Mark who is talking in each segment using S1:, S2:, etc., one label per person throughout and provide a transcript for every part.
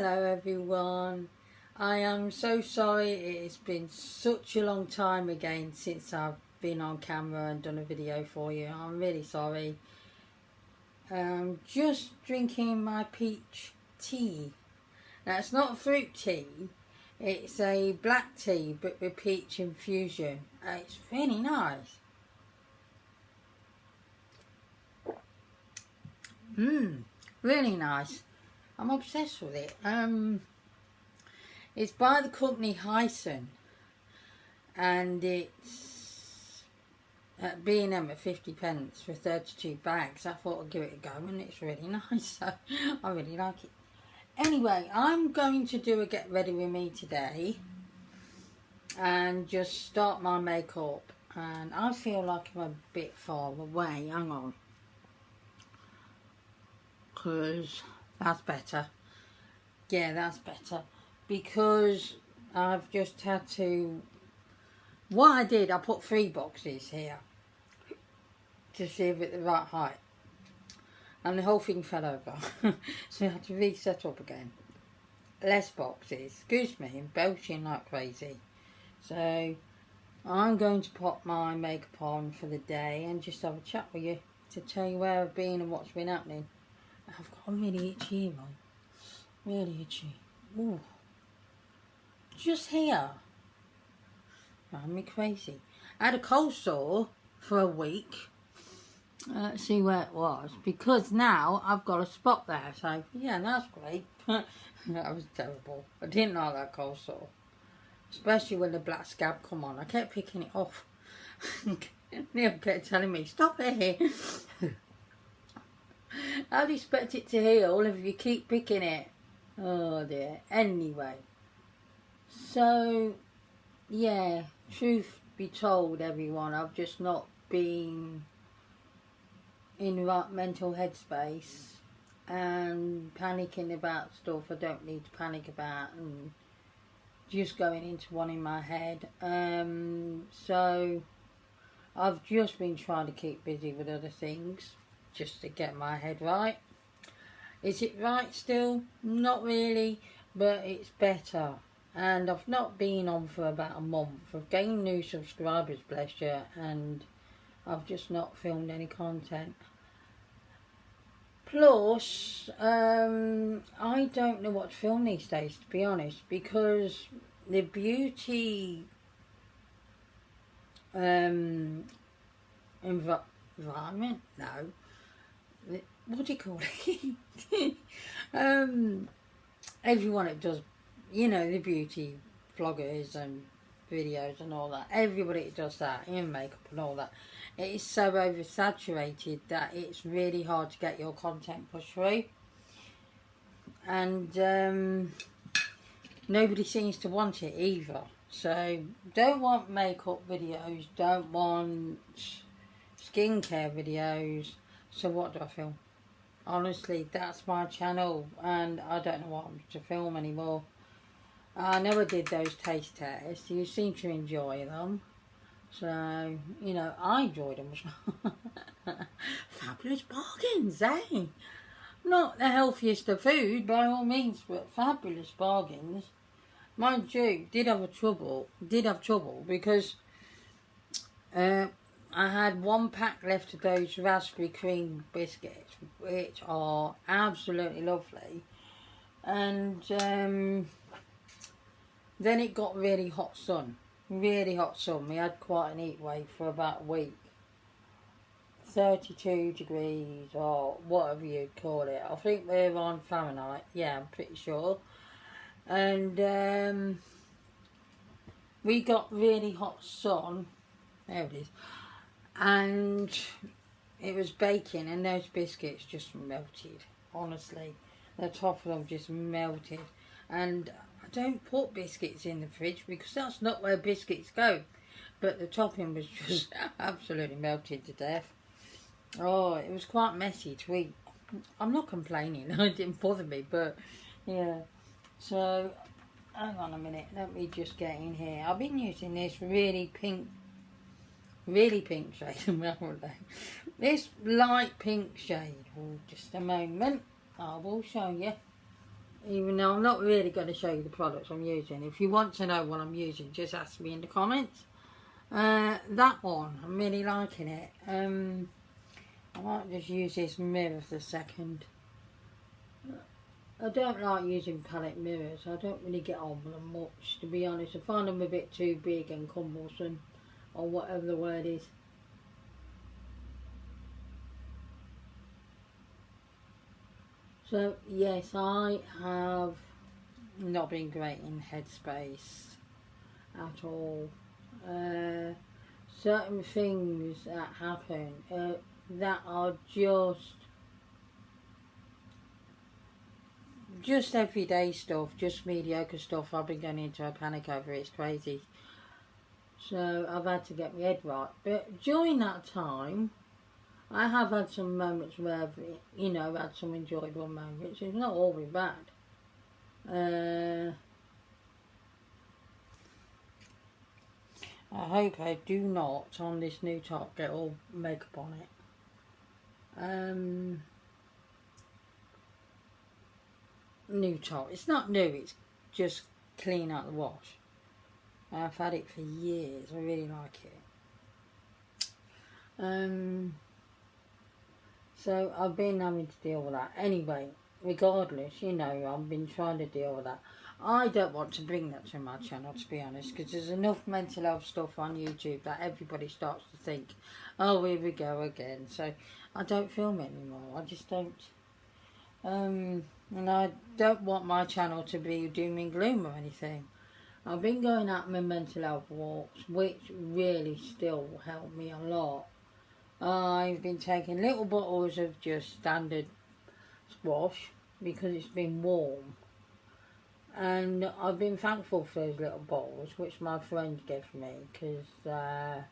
S1: Hello everyone. I am so sorry it's been such a long time again since I've been on camera and done a video for you. I'm really sorry. Just drinking my peach tea. Now it's not fruit tea, it's a black tea but with peach infusion. It's really nice. Really nice. I'm obsessed with it. It's by the company Hyson, and it's at B&M at 50p for 32 bags. I thought I'd give it a go, and it's really nice. So I really like it. Anyway, I'm going to do a get ready with me today, and just start my makeup. And I feel like I'm a bit far away. Hang on, because that's better. Yeah, that's better. Because I've just had to... What I did, I put 3 boxes here to see if it's the right height. And the whole thing fell over. So I had to reset up again. Less boxes. Excuse me, I'm belching like crazy. So I'm going to pop my makeup on for the day and just have a chat with you to tell you where I've been and what's been happening. I've got a really itchy ear on. Really itchy. Ooh. Just here. Drive me crazy. I had a cold sore for a week. Let's see where it was. Because now I've got a spot there. So, yeah, that's great. That was terrible. I didn't like that cold sore. Especially when the black scab come on. I kept picking it off. Neil kept telling me, stop it. How do you expect it to heal if you keep picking it? Oh dear. Anyway. So, yeah. Truth be told, everyone. I've just not been in the right mental headspace. And panicking about stuff I don't need to panic about. And just going into one in my head. So, I've just been trying to keep busy with other things. Just to get my head right. Is it right still? Not really, but it's better. And I've not been on for about a month. I've gained new subscribers, bless you, and I've just not filmed any content. Plus, I don't know what to film these days, to be honest, because the beauty environment, no. What do you call it? Everyone that does, you know, the beauty vloggers and videos and all that, everybody that does that, in makeup and all that, it is so oversaturated that it's really hard to get your content pushed through. And nobody seems to want it either. So, don't want makeup videos, don't want skincare videos. So what do I film? Honestly, that's my channel and I don't know what to film anymore. I never did those taste tests. You seem to enjoy them. So, you know, I enjoyed them as well. Fabulous bargains, eh? Not the healthiest of food by all means, but fabulous bargains. Mind you, did have trouble because I had 1 pack left of those raspberry cream biscuits, which are absolutely lovely. And then it got really hot sun. Really hot sun. We had quite an heat wave for about a week. 32 degrees or whatever you'd call it. I think we're on Fahrenheit. Yeah, I'm pretty sure. And we got really hot sun. There it is. And it was baking and those biscuits just melted. Honestly, the top of them just melted. And I don't put biscuits in the fridge because that's not where biscuits go. But the topping was just absolutely melted to death. Oh, it was quite messy to eat. I'm not complaining. It didn't bother me, but yeah. So, hang on a minute. Let me just get in here. I've been using this really pink shade. This light pink shade. Oh, just a moment. I will show you. even though I'm not really going to show you the products I'm using. If you want to know what I'm using, just ask me in the comments. That one, I'm really liking it. I might just use this mirror for a second. I don't like using palette mirrors. I don't really get on with them much, to be honest. I find them a bit too big and cumbersome, or whatever the word is. So yes, I have not been great in headspace at all. Certain things that happen that are just everyday stuff, just mediocre stuff. I've been going into a panic over it. It's crazy. So I've had to get my head right. But during that time, I have had some moments where I've, you know, had some enjoyable moments. It's not always bad. I hope I do not, on this new top, get all makeup on it. New top. It's not new, it's just clean out the wash. I've had it for years. I really like it. So I've been having to deal with that. Anyway, regardless, you know, I've been trying to deal with that. I don't want to bring that to my channel, to be honest, because there's enough mental health stuff on YouTube that everybody starts to think, oh, here we go again. So I don't film it anymore. I just don't. And I don't want my channel to be doom and gloom or anything. I've been going out on my mental health walks, which really still help me a lot. I've been taking little bottles of just standard squash because it's been warm. And I've been thankful for those little bottles, which my friend gave me, because they're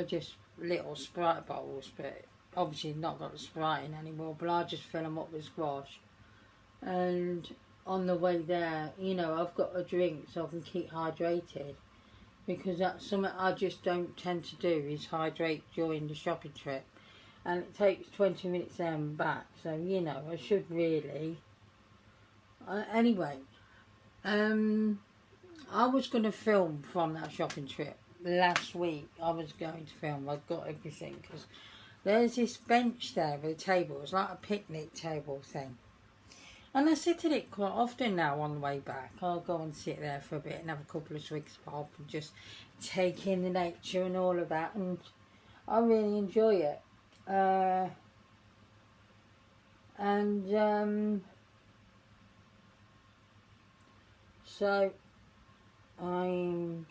S1: just little Sprite bottles, but obviously not got the Sprite in anymore, but I just fill them up with squash. And on the way there, you know, I've got a drink so I can keep hydrated, because that's something I just don't tend to do, is hydrate during the shopping trip. And it takes 20 minutes there and back, so, you know, I should really... Anyway, I was going to film from that shopping trip last week. I was going to film. I've got everything, because there's this bench there with a table. It's like a picnic table thing. And I sit at it quite often now on the way back. I'll go and sit there for a bit and have a couple of swigs pop and just take in the nature and all of that. And I really enjoy it. So I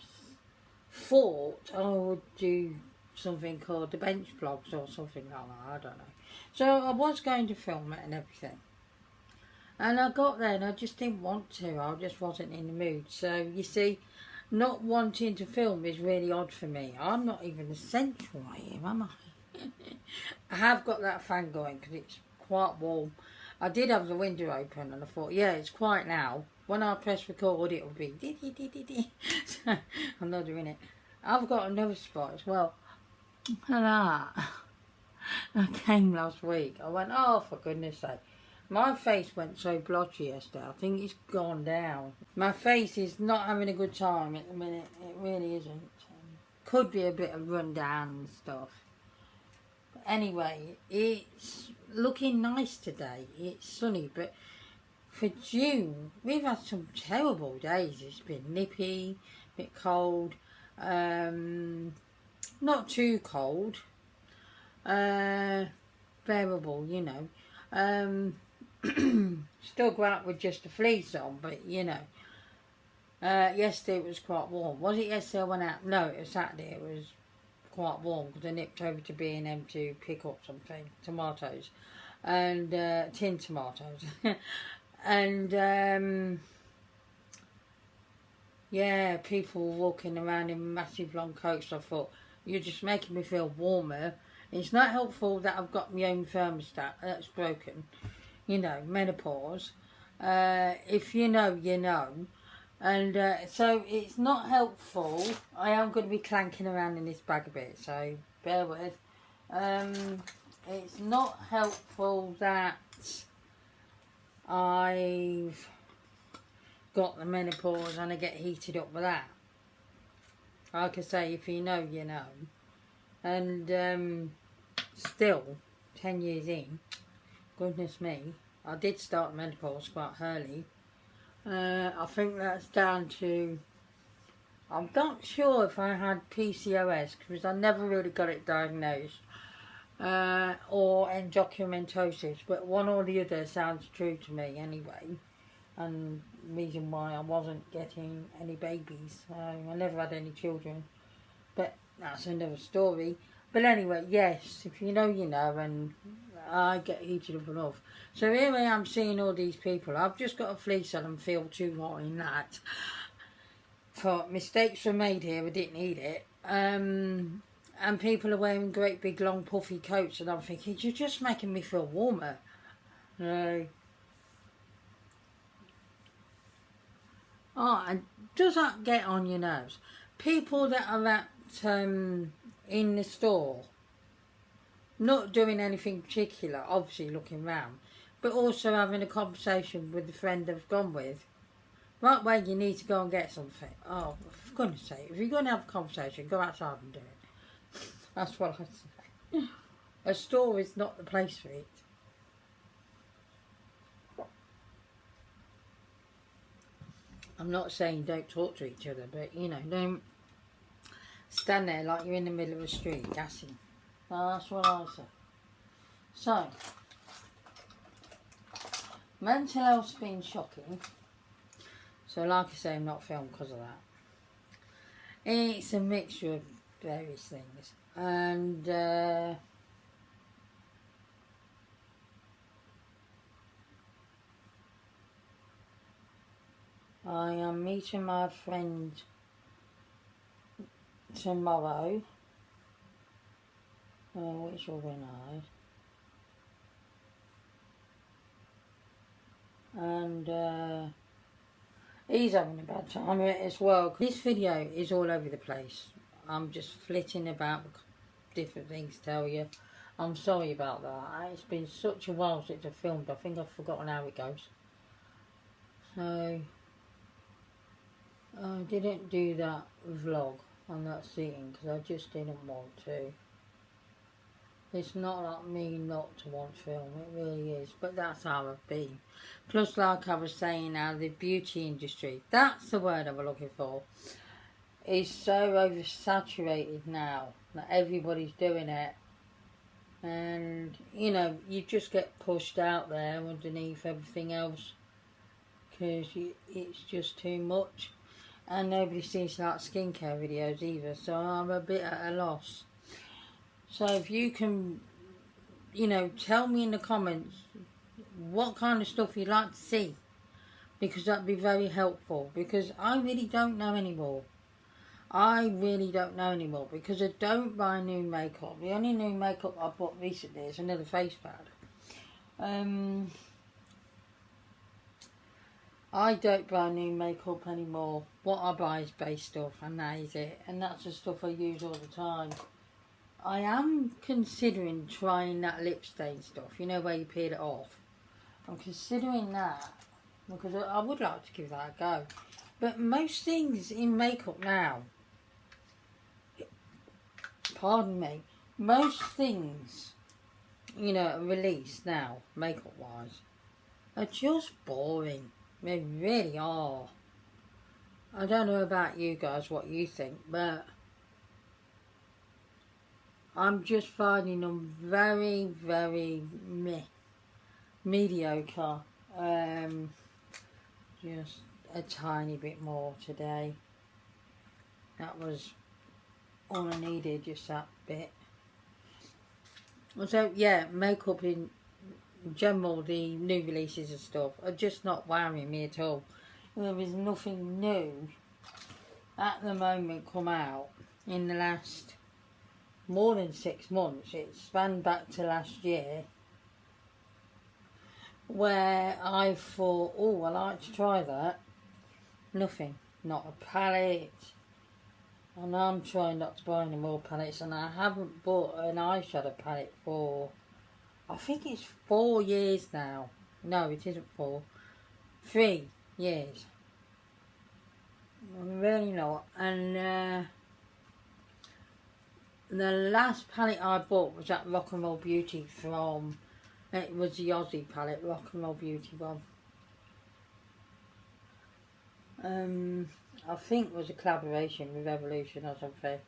S1: thought I would do something called the bench vlogs or something like that, I don't know. So I was going to film it and everything. And I got there and I just didn't want to. I just wasn't in the mood. So you see, not wanting to film is really odd for me. I'm not even essential I am I? I have got that fan going because it's quite warm. I did have the window open and I thought, yeah, it's quiet now. When I press record, it'll be dee. So I'm not doing it. I've got another spot as well. Look at that. I came last week. I went, oh, for goodness sake. My face went so blotchy yesterday. I think it's gone down. My face is not having a good time at the minute. It really isn't. Could be a bit of rundown and stuff. But anyway, it's looking nice today. It's sunny, but for June, we've had some terrible days. It's been nippy, a bit cold, not too cold, bearable, you know. Still go out with just a fleece on, but you know. Yesterday it was quite warm. Was it yesterday I went out? No, it was Saturday. It was quite warm because I nipped over to B&M to pick up something, tomatoes, and tin tomatoes. And yeah, people walking around in massive long coats. I thought, you're just making me feel warmer. It's not helpful that I've got my own thermostat that's broken, you know, menopause. If you know, you know. And so it's not helpful. I am going to be clanking around in this bag a bit, so bear with. It's not helpful that I've got the menopause and I get heated up with that. Like I say, if you know, you know. And still, 10 years in, goodness me, I did start menopause quite early. I think that's down to, I'm not sure if I had PCOS because I never really got it diagnosed, or endometriosis, but one or the other sounds true to me anyway. And the reason why I wasn't getting any babies, I never had any children, but that's another story. But anyway, yes, if you know, you know, and I get heated up enough. So here I am seeing all these people. I've just got a fleece on and feel too hot in that. So mistakes were made here, I didn't need it. And people are wearing great big long puffy coats and I'm thinking, you're just making me feel warmer. Oh, and does that get on your nerves? People that are at in the store, not doing anything particular, obviously looking round, but also having a conversation with the friend they've gone with. Right where you need to go and get something. Oh, for goodness sake, if you're going to have a conversation, go outside and do it. That's what I say. A store is not the place for it. I'm not saying don't talk to each other, but, you know, don't stand there like you're in the middle of a street gassing. That's what I say. So, mental health's been shocking. So like I say, I'm not filmed because of that. It's a mixture of various things. And I am meeting my friend tomorrow, which will be nice. And he's having a bad time of it as well. This video is all over the place. I'm just flitting about different things to tell you. I'm sorry about that. It's been such a while since I filmed. I think I've forgotten how it goes. So I didn't do that vlog on that scene because I just didn't want to. It's not like me not to want to film, it really is, but that's how I've been. Plus, like I was saying now, the beauty industry, that's the word I was looking for, is so oversaturated now that everybody's doing it. And, you know, you just get pushed out there underneath everything else because it's just too much. And nobody sees like skincare videos either, so I'm a bit at a loss. So if you can, you know, tell me in the comments what kind of stuff you'd like to see, because that'd be very helpful, because I really don't know anymore. I really don't know anymore because I don't buy new makeup. The only new makeup I bought recently is another face powder. I don't buy new makeup anymore. What I buy is base stuff and that is it. And that's the stuff I use all the time. I am considering trying that lip stain stuff, you know, where you peel it off. I'm considering that because I would like to give that a go. But most things in makeup now, pardon me, most things, you know, released now, makeup wise, are just boring. They really are. I don't know about you guys, what you think, but I'm just finding them very, very mediocre. Just a tiny bit more today. That was all I needed, just that bit. So yeah, makeup in general, the new releases and stuff are just not wowing me at all. There is nothing new at the moment come out in the last more than 6 months. It spanned back to last year, where I thought, oh, I like to try that. Nothing. Not a palette. And I'm trying not to buy any more palettes, and I haven't bought an eyeshadow palette for, I think it's 4 years now. No, it isn't 4. 3 years. Really not. And the last palette I bought was that Rock and Roll Beauty from, it was the Aussie palette, Rock and Roll Beauty one. I think it was a collaboration with Evolution or something.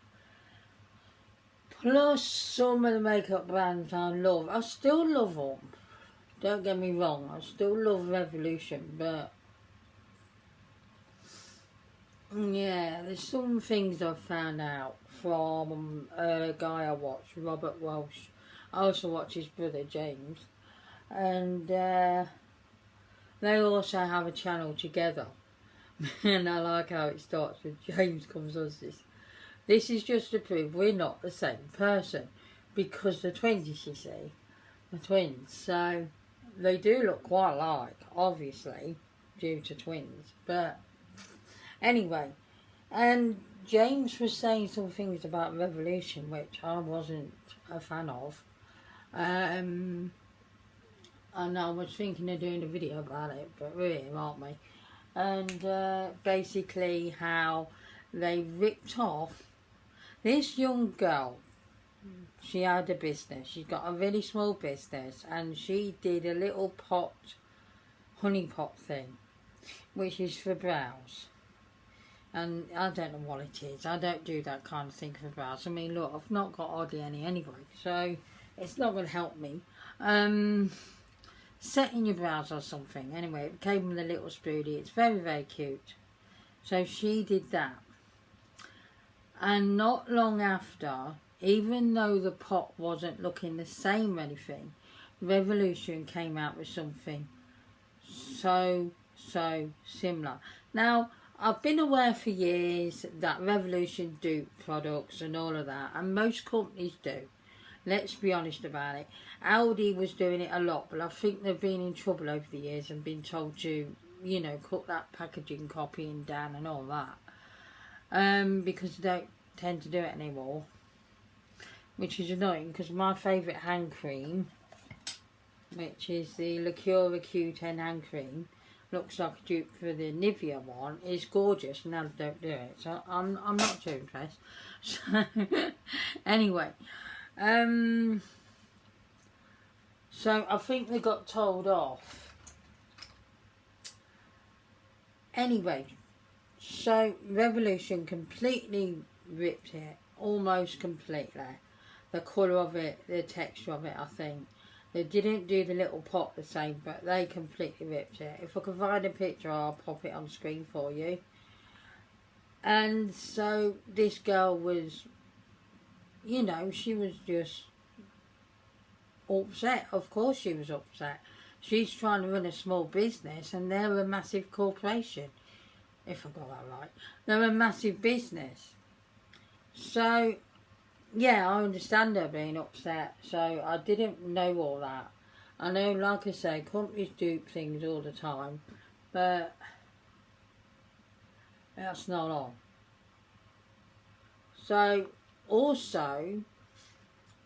S1: Plus some of the makeup brands I love. I still love them. Don't get me wrong, I still love Revolution, but yeah, there's some things I've found out from a guy I watch, Robert Welsh. I also watch his brother James, and they also have a channel together. And I like how it starts with James comes on this. This is just to prove we're not the same person, because the twins, you see, the twins. So they do look quite alike, obviously, due to twins. But anyway, and James was saying some things about Revolution, which I wasn't a fan of. And I was thinking of doing a video about it, but we're here, aren't we? And basically how they ripped off this young girl. She had a business. She's got a really small business, and she did a little pot, honey pot thing, which is for brows. And I don't know what it is. I don't do that kind of thing for brows. I mean, look, I've not got hardly any anyway, so it's not going to help me. Setting your brows or something. Anyway, it came with a little spoolie. It's very, very cute. So she did that. And not long after, even though the pot wasn't looking the same or anything, Revolution came out with something so similar. Now, I've been aware for years that Revolution do products and all of that, and most companies do. Let's be honest about it. Aldi was doing it a lot, but I think they've been in trouble over the years and been told to, you know, cut that packaging copying down and all that. Because they don't tend to do it anymore. Which is annoying, because my favourite hand cream, which is the Lacura Q10 hand cream, looks like a dupe for the Nivea one, is gorgeous, and now they don't do it. So I'm not too impressed. So anyway. So I think they got told off. Anyway, so Revolution completely ripped it, almost completely. The colour of it, the texture of it, I think. They didn't do the little pot the same, but they completely ripped it. If I can find a picture, I'll pop it on screen for you. And so this girl was, you know, she was just upset. Of course she was upset. She's trying to run a small business, and they're a massive corporation. If I got that right. They're a massive business. So, yeah, I understand her being upset. So I didn't know all that. I know, like I say, companies do things all the time, but that's not on. So, also,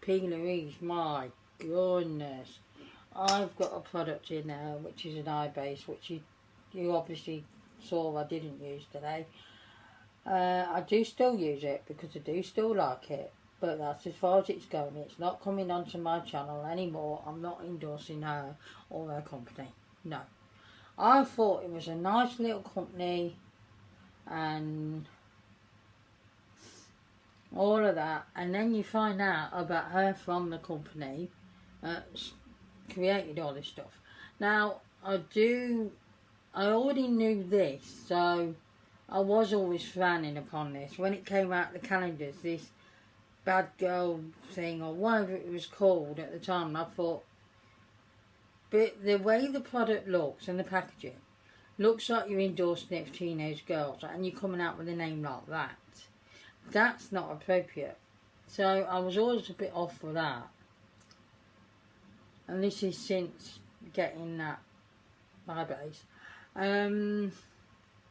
S1: P. Louise, my goodness, I've got a product in there which is an eye base, which you obviously saw I didn't use today. I do still use it because I do still like it, but that's as far as it's going. It's not coming onto my channel anymore. I'm not endorsing her or her company. No. I thought it was a nice little company and all of that, and then you find out about her from the company created all this stuff. Now, I already knew this, so I was always frowning upon this. When it came out the calendars, this bad girl thing, or whatever it was called at the time, I thought, but the way the product looks and the packaging, looks like you're endorsing it for teenage girls, and you're coming out with a name like that. That's not appropriate. So I was always a bit off for that. And this is since getting that my base.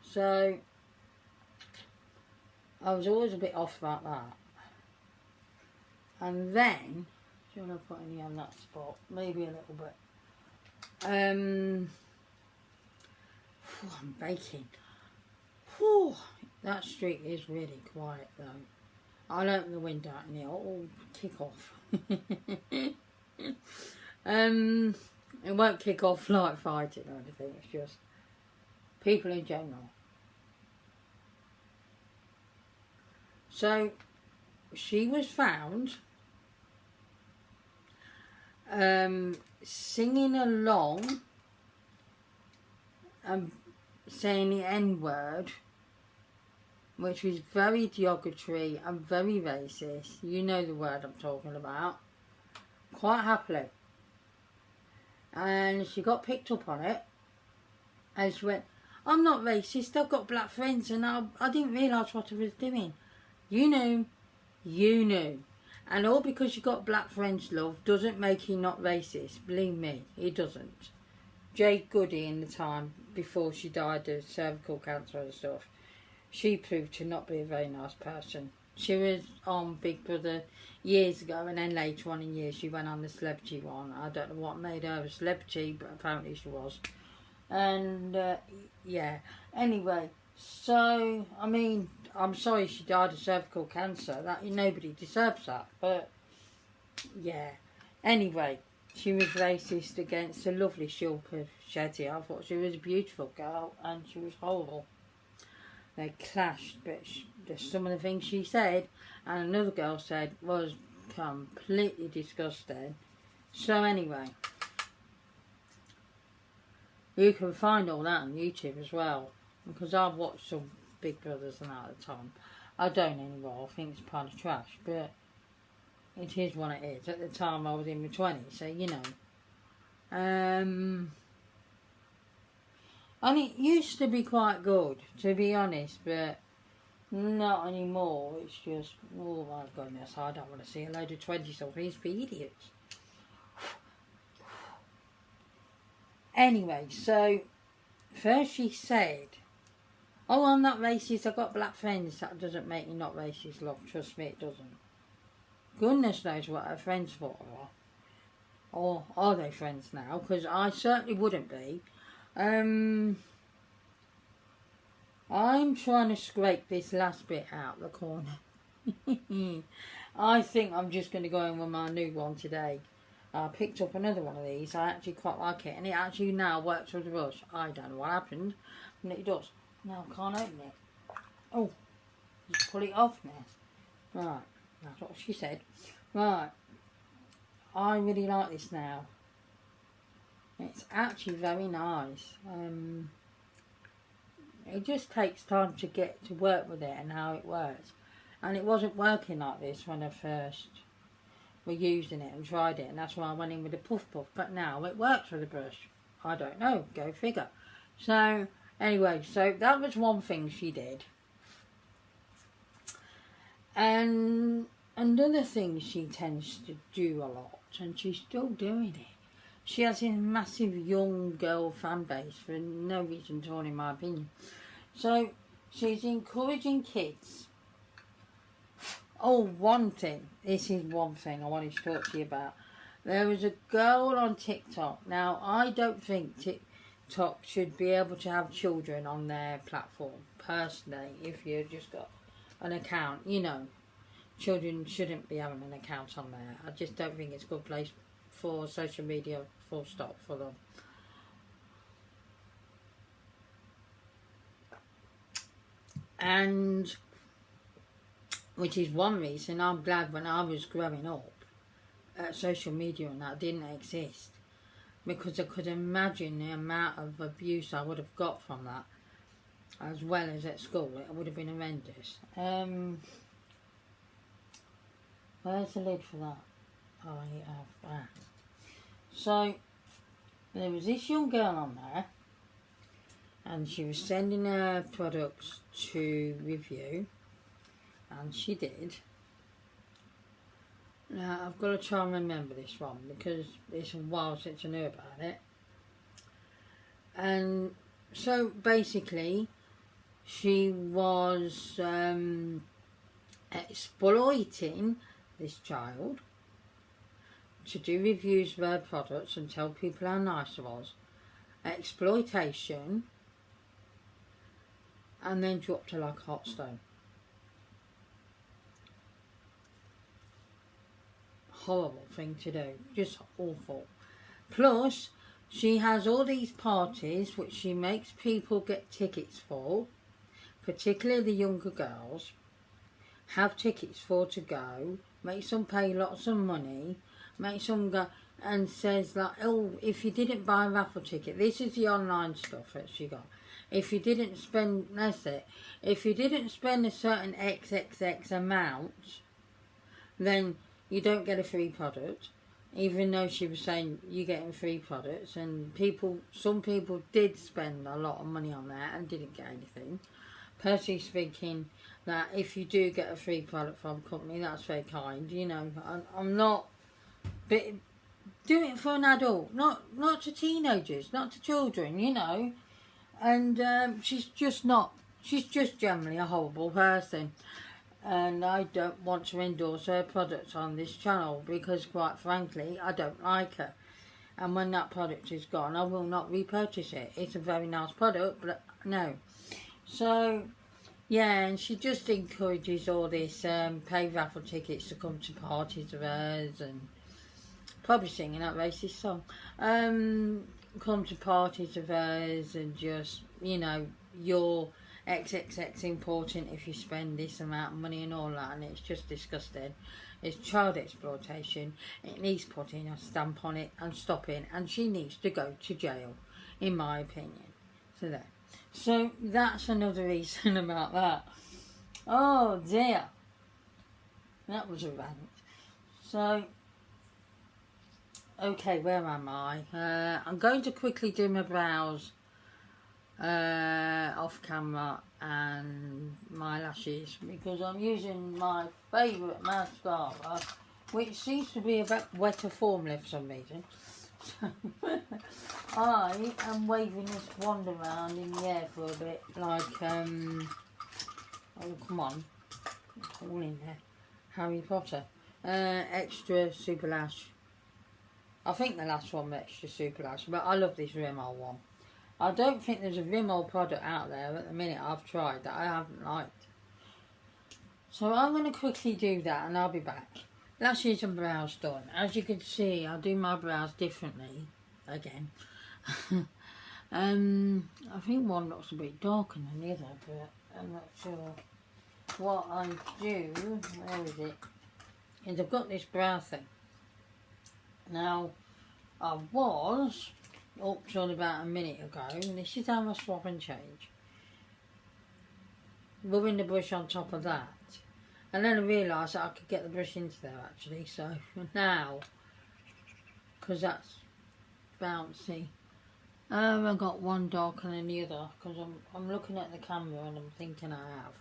S1: So I was always a bit off about that. And then, do you want to put any on that spot? Maybe a little bit. I'm baking. Whew, that street is really quiet though. I'll open the window and it'll all kick off. It won't kick off like fighting or anything, it's just people in general. So she was found singing along and saying the N-word, which was very derogatory and very racist. You know the word I'm talking about. Quite happily. And she got picked up on it. And she went, I'm not racist, I've got black friends and I didn't realise what I was doing. You knew. You knew. And all because you got black friends, love, doesn't make you not racist. Believe me, it doesn't. Jade Goody in the time before she died of cervical cancer and stuff, she proved to not be a very nice person. She was on Big Brother years ago, and then later on in years she went on the celebrity one. I don't know what made her a celebrity, but apparently she was. And yeah, anyway, so I mean, I'm sorry she died of cervical cancer. That nobody deserves that, but yeah. Anyway, she was racist against a lovely Shilpa Shetty. I thought she was a beautiful girl, and she was horrible. They clashed, but some of the things she said and another girl said was completely disgusting. So anyway, you can find all that on YouTube as well, because I've watched some Big Brothers and that at the time. I don't anymore, I think it's part of trash, but it is what it is. At the time I was in my 20s, so you know. And it used to be quite good, to be honest, but not anymore. It's just, oh my goodness, I don't want to see a load of 20-somethings be idiots. Anyway, so first she said, oh, I'm not racist, I've got black friends. That doesn't make me not racist, love. Trust me, it doesn't. Goodness knows what her friends for are. Or are they friends now? Because I certainly wouldn't be. I'm trying to scrape this last bit out the corner. I think I'm just going to go in with my new one today. I picked up another one of these. I actually quite like it, and it actually now works with the brush. I don't know what happened, and it does. Now I can't open it. Oh, just pull it off now. Right, that's what she said. Right, I really like this now. It's actually very nice. It just takes time to get to work with it and how it works. And it wasn't working like this when I first were using it and tried it, and that's why I went in with the puff puff. But now it works with the brush. I don't know, go figure. So anyway, so that was one thing she did. And another thing she tends to do a lot, and she's still doing it. She has a massive young girl fan base for no reason at all, in my opinion. So she's encouraging kids. Oh, one thing. This is one thing I wanted to talk to you about. There was a girl on TikTok. Now, I don't think TikTok should be able to have children on their platform. Personally, if you've just got an account, you know, children shouldn't be having an account on there. I just don't think it's a good place for social media, full stop, for them. And which is one reason I'm glad when I was growing up, social media and that didn't exist, because I could imagine the amount of abuse I would have got from that, as well as at school. It would have been horrendous. Where's the lid for that? Oh, yeah. So there was this young girl on there, and she was sending her products to review, and she did. Now I've got to try and remember this one because it's a while since I knew about it. And so basically she was exploiting this child to do reviews of her products and tell people how nice it was, exploitation, and then dropped her like a hot stone. Horrible thing to do, just awful. Plus, she has all these parties which she makes people get tickets for, particularly the younger girls, have tickets for to go, makes them pay lots of money, makes them go, and says like, oh, if you didn't buy a raffle ticket, this is the online stuff that she got. If you didn't spend, that's it, if you didn't spend a certain XXX amount, then you don't get a free product, even though she was saying you're getting free products, and some people did spend a lot of money on that and didn't get anything. Personally speaking, that if you do get a free product from a company, that's very kind, you know. I'm not, but do it for an adult, not to teenagers, not to children, you know. And she's just generally a horrible person. And I don't want to endorse her products on this channel because, quite frankly, I don't like her. And when that product is gone, I will not repurchase it. It's a very nice product, but no. So, yeah, and she just encourages all this pay raffle tickets to come to parties of hers, and probably singing that racist song. Come to parties of hers and just, you know, you're XXX important if you spend this amount of money and all that, and it's just disgusting. It's child exploitation. It needs putting a stamp on it and stopping, and she needs to go to jail, in my opinion. So that's another reason about that. Oh dear, that was a rant. So, okay, where am I? I'm going to quickly do my brows off camera and my lashes, because I'm using my favourite mascara, which seems to be a bit wetter formula for some reason. I am waving this wand around in the air for a bit, like oh come on, it's all in there, Harry Potter. Extra super lash. I think the last one was extra super lash, but I love this Rimmel one. I don't think there's a Rimmel product out there at the minute I've tried that I haven't liked. So I'm going to quickly do that and I'll be back. Lashes and brows done. As you can see, I do my brows differently again. I think one looks a bit darker than the other, but I'm not sure. What I do, where is it? Is I've got this brow thing. Now, I was up till about a minute ago, and this is how I swap and change. Rubbing the brush on top of that, and then I realised that I could get the brush into there actually, so now, because that's bouncy, I've got one darker than the other, because I'm looking at the camera and I'm thinking I have.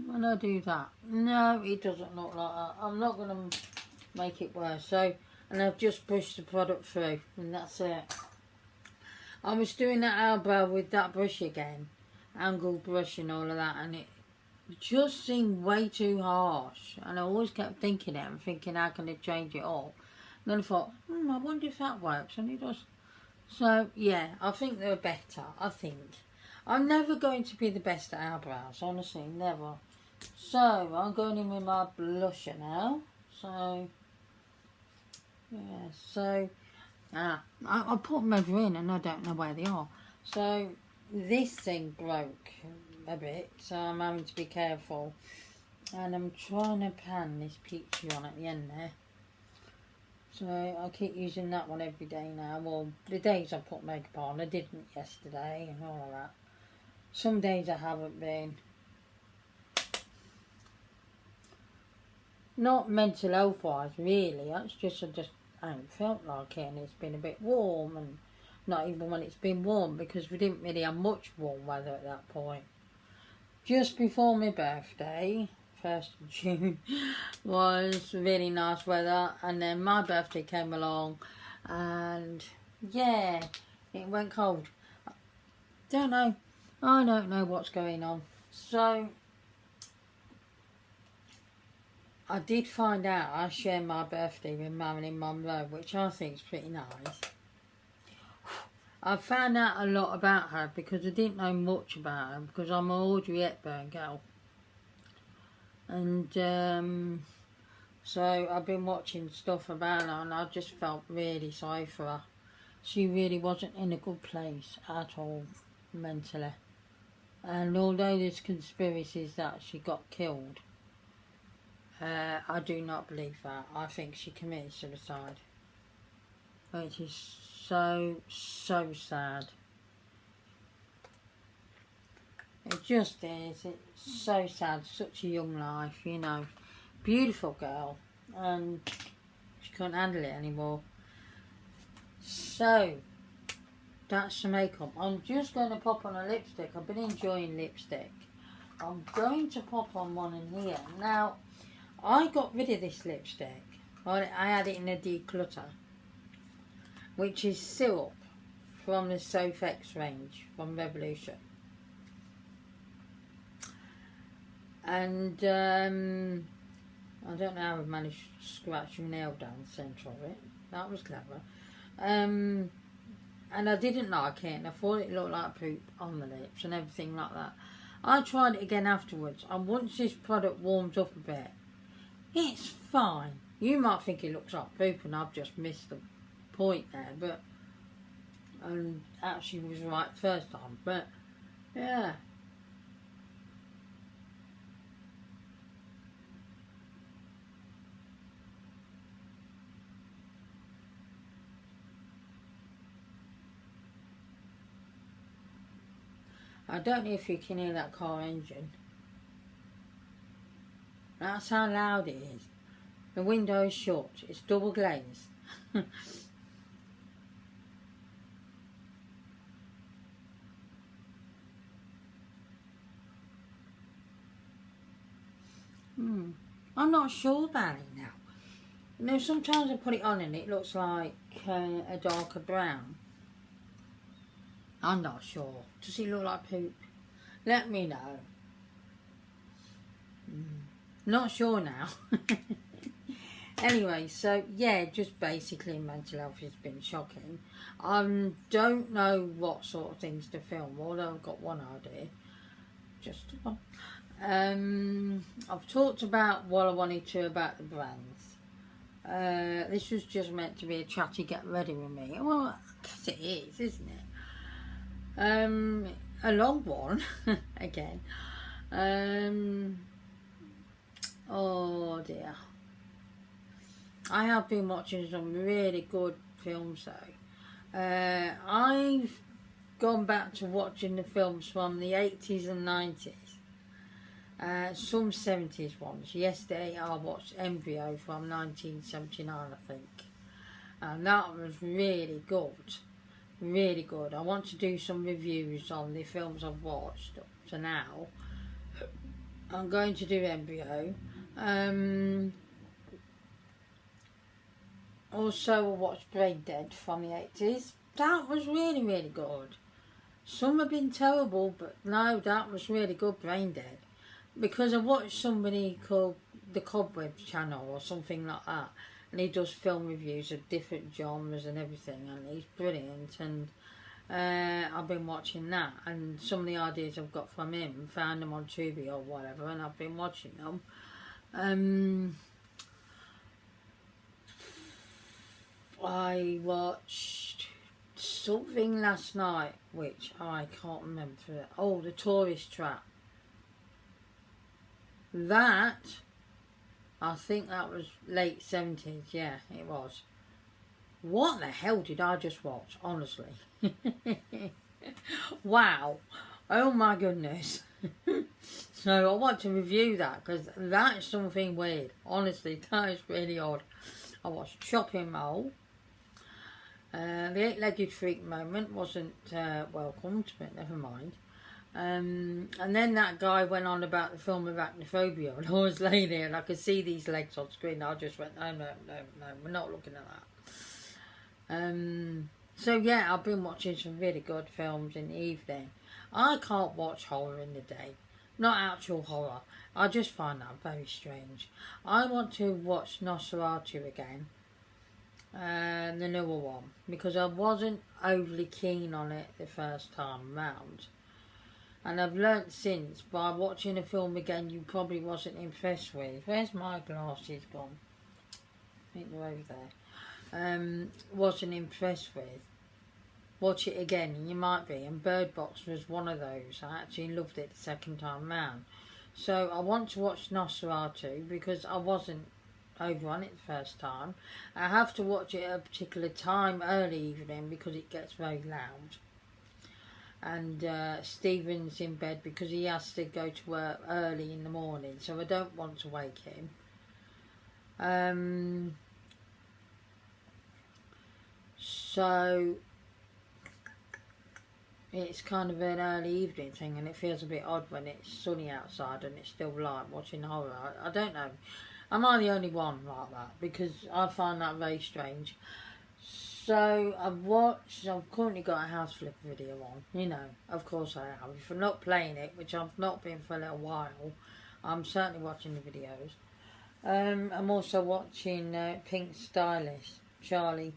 S1: When I do that, no, it doesn't look like that. I'm not going to make it worse. So, and I've just brushed the product through, and that's it. I was doing that eyebrow with that brush again, angled brush and all of that, and it just seemed way too harsh. And I always kept thinking it and thinking, how can I change it all? And then I thought, I wonder if that works, and it does. So yeah, I think they're better. I think. I'm never going to be the best at eyebrows, honestly, never. So, I'm going in with my blusher now. So, yeah, so, I put them over in and I don't know where they are. So, this thing broke a bit, so I'm having to be careful. And I'm trying to pan this peachy on at the end there. So, I keep using that one every day now. Well, the days I put makeup on, I didn't yesterday and all of that. Some days I haven't been. Not mental health wise really, it's just I haven't felt like it, and it's been a bit warm, and not even when it's been warm, because we didn't really have much warm weather at that point. Just before my birthday, 1st of June, was really nice weather, and then my birthday came along and yeah, it went cold. I don't know what's going on. So, I did find out I share my birthday with Marilyn Monroe, which I think is pretty nice. I found out a lot about her because I didn't know much about her because I'm an Audrey Hepburn girl. And so I've been watching stuff about her and I just felt really sorry for her. She really wasn't in a good place at all mentally. And although there's conspiracies that she got killed, I do not believe that. I think she committed suicide. Which is so sad. It just is. It's so sad. Such a young life, you know. Beautiful girl. And she couldn't handle it anymore. So, that's the makeup. I'm just going to pop on a lipstick. I've been enjoying lipstick. I'm going to pop on one in here. Now, I got rid of this lipstick. I had it in a declutter, which is Syrup from the Sofx range from Revolution. And I don't know how I managed to scratch my nail down the centre of it. That was clever. And I didn't like it, and I thought it looked like poop on the lips and everything like that. I tried it again afterwards, and once this product warms up a bit, it's fine. You might think it looks like poop and I've just missed the point there, but actually was right first time, but yeah. I don't know if you can hear that car engine. That's how loud it is. The window is shut. It's double glazed. I'm not sure about it now. You know, sometimes I put it on and it looks like a darker brown. I'm not sure. Does it look like poop? Let me know. Not sure now. Anyway, so yeah, just basically mental health has been shocking. I don't know what sort of things to film, although I've got one idea. Just one. I've talked about what I wanted to about the brands. This was just meant to be a chatty get ready with me. Well, I guess it is, isn't it? A long one again. Oh dear. I have been watching some really good films though. I've gone back to watching the films from the 80s and 90s. Some 70s ones. Yesterday I watched Embryo from 1979, I think. And that was really good. Really good. I want to do some reviews on the films I've watched up to now. I'm going to do Embryo. Also I watched Brain Dead from the 80s. That was really, really good. Some have been terrible, but no, that was really good, Brain Dead. Because I watched somebody called the Cobwebs channel or something like that, and he does film reviews of different genres and everything, and he's brilliant. And I've been watching that, and some of the ideas I've got from him, found them on Tubi or whatever, and I've been watching them. I watched something last night which I can't remember. Oh, The Tourist Trap. That, I think that was late 70s, yeah, it was. What the hell did I just watch, honestly? Wow, oh my goodness. So I want to review that, because that is something weird. Honestly, that is really odd. I watched Shopping Mall. The Eight-Legged Freak moment wasn't welcomed, but never mind. And then that guy went on about the film Arachnophobia, and I was laying there and I could see these legs on screen. I just went, no, we're not looking at that. So yeah, I've been watching some really good films in the evening. I can't watch horror in the day. not actual horror. I just find that very strange. I want to watch Nosferatu again, the newer one, because I wasn't overly keen on it the first time round. And I've learnt since, by watching a film again you probably wasn't impressed with. Where's my glasses gone? I think they're over there. Wasn't impressed with. Watch it again and you might be. And Bird Box was one of those. I actually loved it the second time round. So I want to watch Nosferatu because I wasn't over on it the first time. I have to watch it at a particular time, early evening, because it gets very loud. And Stephen's in bed because he has to go to work early in the morning, so I don't want to wake him. So it's kind of an early evening thing, and it feels a bit odd when it's sunny outside and it's still light watching horror. I don't know. Am I the only one like that? Because I find that very strange. So I've currently got a house flipper video on, you know, of course I have. If I'm not playing it, which I've not been for a little while, I'm certainly watching the videos. I'm also watching Pink Stylist, Charlie,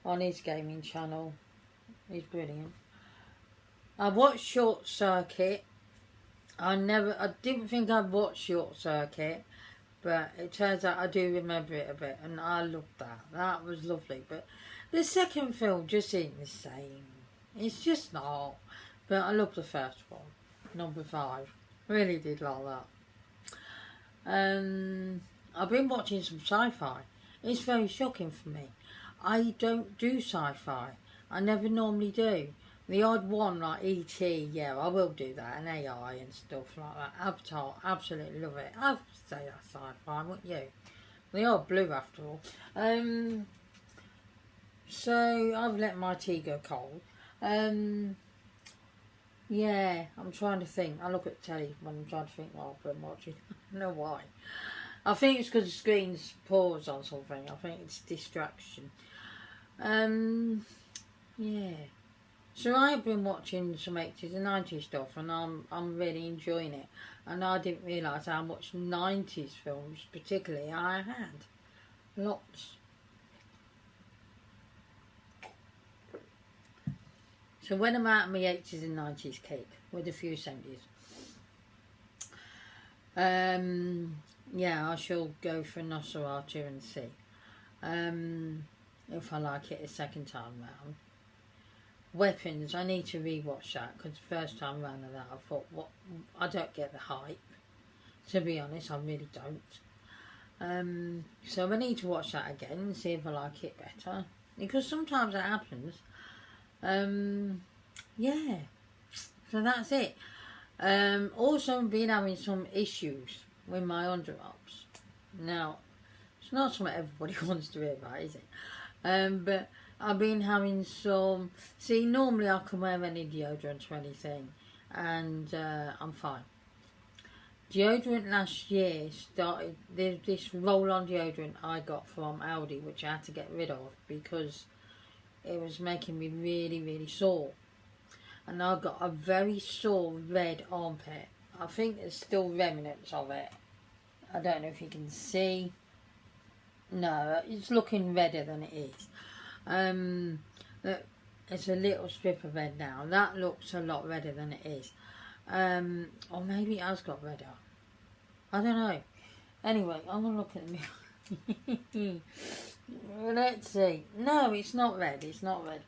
S1: on his gaming channel. He's brilliant. I watched Short Circuit. I didn't think I'd watch Short Circuit, but it turns out I do remember it a bit, and I loved that. That was lovely, but the second film just ain't the same. It's just not. But I love the first one, number 5. Really did like that. I've been watching some sci-fi. It's very shocking for me. I don't do sci-fi. I never normally do. The odd one like E.T., yeah, I will do that, and AI and stuff like that. Avatar, absolutely love it. I'd say that's sci-fi, wouldn't you? They are blue after all. So I've let my tea go cold. Yeah, I'm trying to think. I look at the telly when I'm trying to think what I've been watching. I don't know why. I think it's because the screen's paused on something. I think it's distraction. Yeah. So I've been watching some 80s and 90s stuff, and I'm really enjoying it. And I didn't realise how much 90s films, particularly, I had. Lots. So when I'm out of my 80s and 90s cake, with a few 70s, yeah, I shall go for Nosferatu and see if I like it a second time round. Weapons, I need to rewatch that, because the first time round of that I thought, what, I don't get the hype, to be honest. I really don't. So I need to watch that again and see if I like it better, because sometimes it happens. Yeah, so that's it. Also been having some issues with my under-arms. Now, it's not something everybody wants to hear about, is it? But I've been having some... See, normally I can wear any deodorant or anything, and I'm fine. Deodorant last year started... There's this roll-on deodorant I got from Aldi, which I had to get rid of because it was making me really, really sore. And I got a very sore red armpit. I think there's still remnants of it. I don't know if you can see. No, it's looking redder than it is. It's a little strip of red now. That looks a lot redder than it is. Or maybe it has got redder. I don't know. Anyway, I'm going to look at the mirror. Let's see. No, it's not red. It's not red.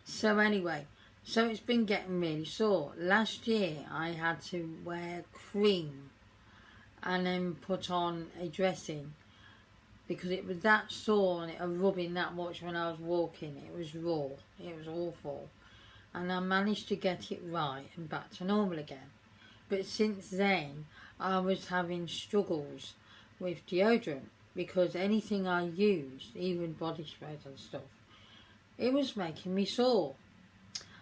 S1: So anyway, so it's been getting really sore. Last year I had to wear cream and then put on a dressing because it was that sore and it was rubbing that much when I was walking. It was raw. It was awful. And I managed to get it right and back to normal again. But since then I was having struggles with deodorant because anything I used, even body sprays and stuff, it was making me sore.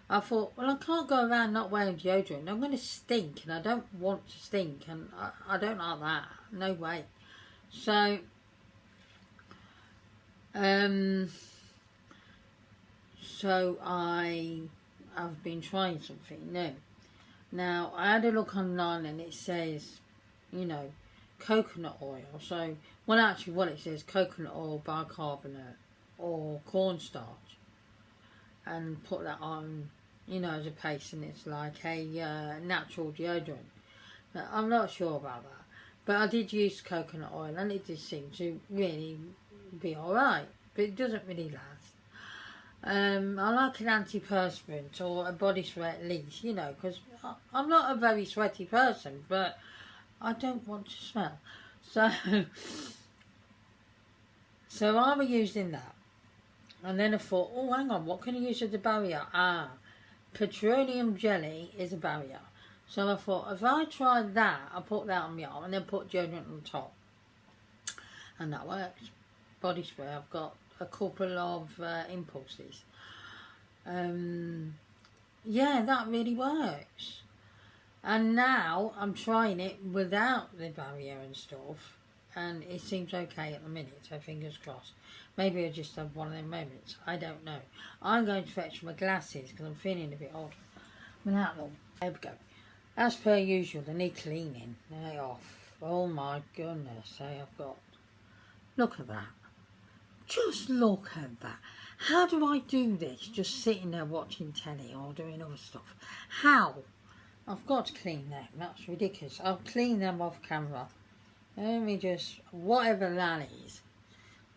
S1: I thought, well, I can't go around not wearing deodorant. I'm going to stink, and I don't want to stink, and I don't like that. No way. So, I've been trying something new. Now, I had a look online and it says, you know, coconut oil. So, well, actually, what it says, coconut oil, bicarbonate, or cornstarch, and put that on, you know, as a paste, and it's like a natural deodorant. Now, I'm not sure about that, but I did use coconut oil, and it did seem to really be alright, but it doesn't really last. I like an antiperspirant or a body spray at least, you know, because I'm not a very sweaty person, but I don't want to smell. So, so I was using that. And then I thought, oh, hang on, what can I use as a barrier? Petroleum jelly is a barrier. So I thought, if I try that, I'll put that on my arm and then put deodorant on top. And that works. Body spray, I've got a couple of impulses. Yeah, that really works. And now I'm trying it without the barrier and stuff, and it seems okay at the minute, so fingers crossed. Maybe I just have one of them moments, I don't know. I'm going to fetch my glasses because I'm feeling a bit odd without them. There we go. As per usual, they need cleaning. They're off. Oh my goodness, I've got... Look at that. Just look at that. How do I do this? Just sitting there watching telly or doing other stuff. How? I've got to clean them. That's ridiculous. I'll clean them off camera. Let me just... Whatever that is.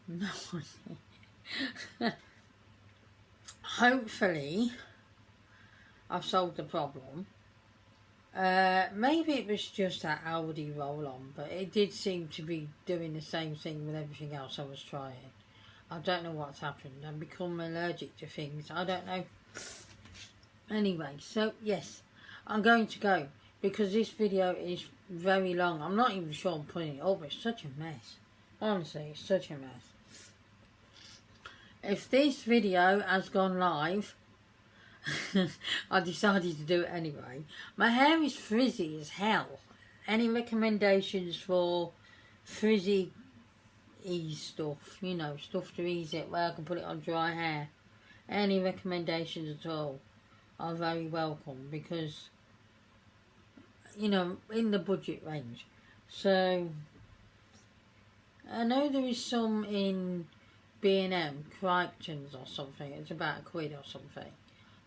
S1: No idea. Hopefully, I've solved the problem. Maybe it was just that Aldi roll-on, but it did seem to be doing the same thing with everything else I was trying. I don't know what's happened. I've become allergic to things. I don't know. Anyway, so yes, I'm going to go because this video is very long. I'm not even sure I'm putting it up. It's such a mess. Honestly, it's such a mess. If this video has gone live, I decided to do it anyway. My hair is frizzy as hell. Any recommendations for frizzy ease stuff? You know, stuff to ease it where I can put it on dry hair. Any recommendations at all are very welcome because, you know, in the budget range. So, I know there is some in B&M, Crichton's or something. It's about £1 or something.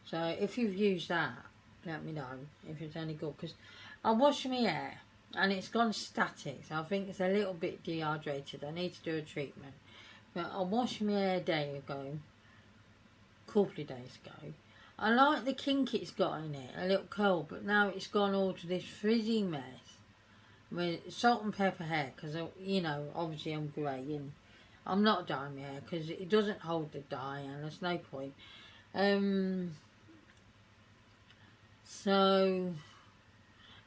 S1: So if you've used that, let me know if it's any good. Because I washed my hair and it's gone static. So I think it's a little bit dehydrated. I need to do a treatment. But I washed my hair a day ago. A couple of days ago. I like the kink it's got in it. A little curl. But now it's gone all to this frizzy mess. With salt and pepper hair. Because, you know, obviously I'm grey. And I'm not dyeing my hair. Because it doesn't hold the dye. And there's no point. So,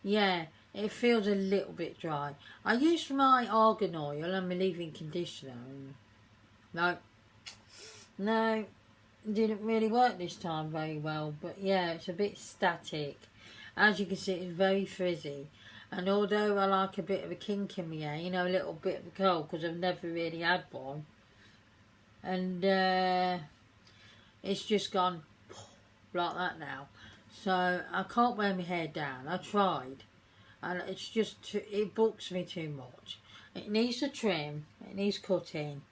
S1: yeah, it feels a little bit dry. I used my argan oil and my leave-in conditioner. And no, didn't really work this time very well. But yeah, it's a bit static. As you can see, it's very frizzy. And although I like a bit of a kink in my hair, you know, a little bit of a curl, because I've never really had one. And it's just gone like that now. So I can't wear my hair down. I tried, and it's just it books me too much. It needs a trim. It needs cutting.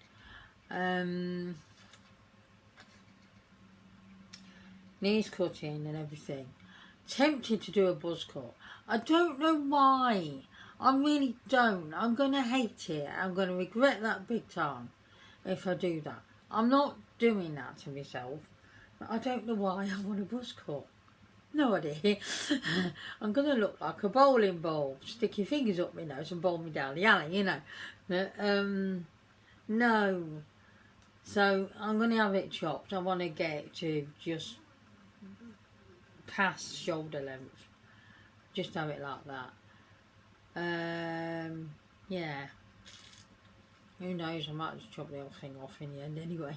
S1: Needs cutting and everything. Tempted to do a buzz cut. I don't know why. I really don't. I'm gonna hate it. I'm gonna regret that big time if I do that. I'm not doing that to myself. But I don't know why I want a buzz cut. No idea. I'm going to look like a bowling ball. Stick your fingers up my nose and bowl me down the alley, you know. But, no. So, I'm going to have it chopped. I want to get it to just past shoulder length. Just have it like that. Yeah. Who knows, I might just chop the whole thing off in the end anyway.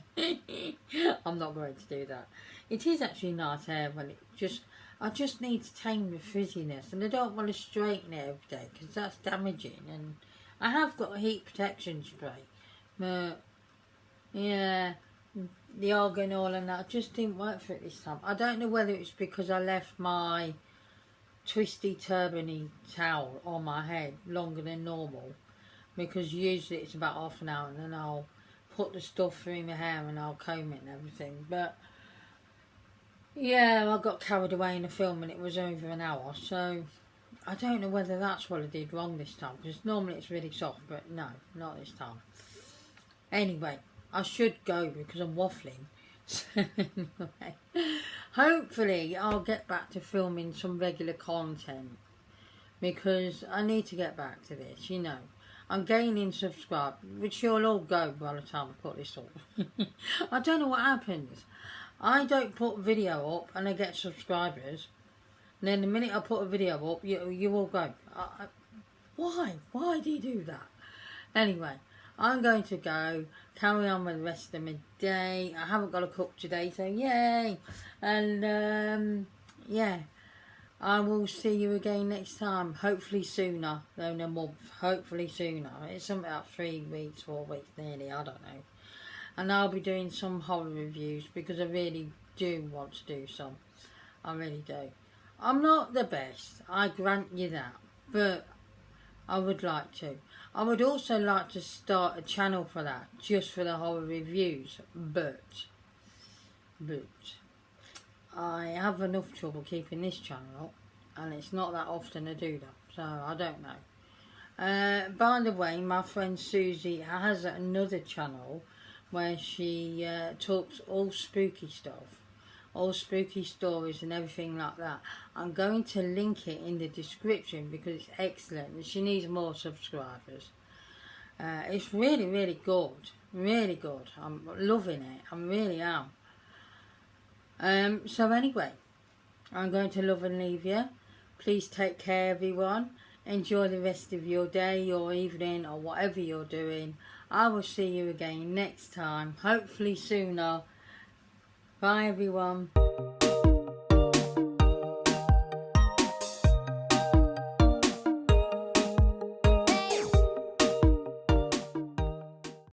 S1: I'm not going to do that. It is actually nice hair when it just... I just need to tame the frizziness, and I don't want to straighten it every day because that's damaging. And I have got a heat protection spray, but yeah, the argan oil and that just didn't work for it this time. I don't know whether it's because I left my twisty turban-y towel on my head longer than normal, because usually it's about half an hour and then I'll put the stuff through my hair and I'll comb it and everything. But yeah, I got carried away in the film and it was over an hour, so I don't know whether that's what I did wrong this time, because normally it's really soft, but no, not this time. Anyway, I should go because I'm waffling. So anyway, hopefully I'll get back to filming some regular content, because I need to get back to this, you know. I'm gaining subscribers, which you'll all go by the time I put this up. I don't know what happens. I don't put video up and I get subscribers, and then the minute I put a video up, you all go. Why? Why do you do that? Anyway, I'm going to go, carry on with the rest of my day. I haven't got to cook today, so yay! And yeah, I will see you again next time. Hopefully sooner than a month. Hopefully sooner. It's something like 3 weeks, 4 weeks nearly, I don't know. And I'll be doing some horror reviews, because I really do want to do some. I really do. I'm not the best, I grant you that, but I would like to. I would also like to start a channel for that, just for the horror reviews, but I have enough trouble keeping this channel up, and it's not that often I do that, so I don't know. By the way, my friend Susie has another channel where she talks all spooky stuff, all spooky stories and everything like that. I'm going to link it in the description because it's excellent and she needs more subscribers. It's really, really good. Really good. I'm loving it. I really am. So anyway, I'm going to love and leave you. Please take care, everyone. Enjoy the rest of your day or evening or whatever you're doing. I will see you again next time, hopefully sooner. Bye, everyone.